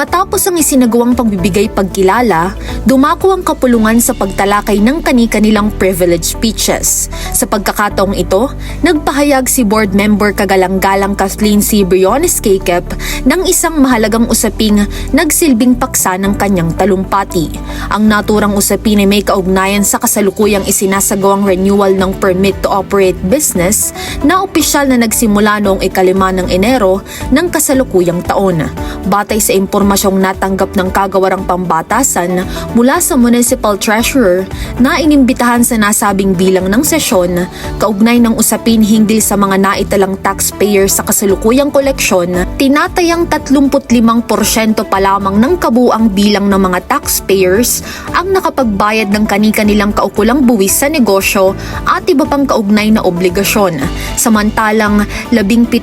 Matapos ang isinagawang pagbibigay pagkilala, dumako ang kapulungan sa pagtalakay ng kani-kanilang privilege speeches. Sa pagkakataong ito, nagpahayag si board member kagalang-galang Kathleen C. Briones Kekep ng isang mahalagang usaping nagsilbing paksa ng kanyang talumpati. Ang naturang usapin ay may kaugnayan sa kasalukuyang isinasagawang renewal ng permit to operate business na opisyal na nagsimula noong 5 ng Enero ng kasalukuyang taon. Batay sa impormasyong natanggap ng kagawarang pambatasan mula sa Municipal Treasurer na inimbitahan sa nasabing bilang ng sesyon, kaugnay ng usapin hinggil sa mga naitalang taxpayer sa kasalukuyang koleksyon, tinatayang 35% pa lamang ng kabuang bilang ng mga taxpayers ang nakapagbayad ng kani-kanilang kaukulang buwis sa negosyo at iba pang kaugnay na obligasyon. Samantalang 17%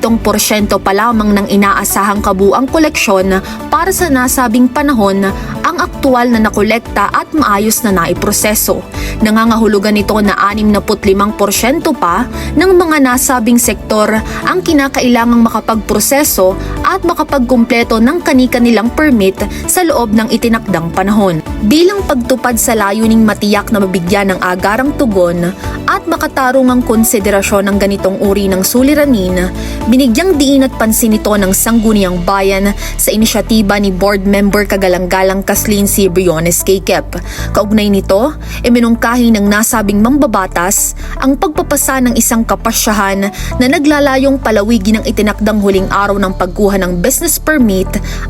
pa lamang ng inaasahang kabuang koleksyon para sa nasabing panahon ang aktual na nakolekta at maayos na naiproseso. Nangangahulugan ito na 65% pa ng mga nasabing sektor ang kinakailangang makapagproseso at makapagkumpleto ng kani-kanilang permit sa loob ng itinakdang panahon. Bilang pagtupad sa layuning matiyak na mabigyan ng agarang tugon at makatarungang konsiderasyon ng ganitong uri ng suliranin, binigyang diin at pansin ito ng Sangguniang Bayan sa inisyatiba ni board member kagalang-galang Kathleen C. Briones Kekep. Kaugnay nito, iminungkahi ng nasabing mambabatas ang pagpapasa ng isang kapasyahan na naglalayong palawigin ang itinakdang huling araw ng pagkuha ng business permit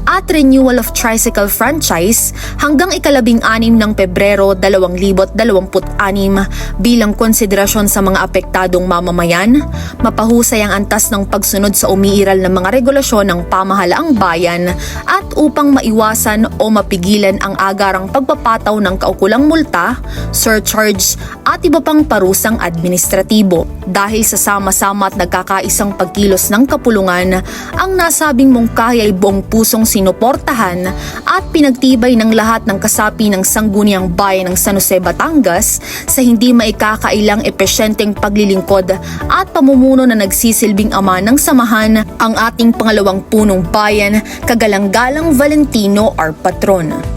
at renewal of tricycle franchise hanggang 16 ng Pebrero 2026 bilang konsiderasyon sa mga apektadong mamamayan, mapahusay ang antas ng pagsunod sa umiiral na mga regulasyon ng pamahalaang bayan at upang maiwasan o mapigilan ang agarang pagpapataw ng kaukulang multa, surcharge at iba pang parusang administratibo. Dahil sa sama-sama at nagkakaisang pagkilos ng kapulungan, ang nasabing mungkahi ay buong pusong sinuportahan at pinagtibay ng lahat ng kasapi ng Sangguniang Bayan ng San Jose, Batangas sa hindi maikakailang epesyenteng paglilingkod at pamumuno na nagsisilbing ama ng samahan ang ating pangalawang punong bayan, kagalang-galang Valentino R. Patron.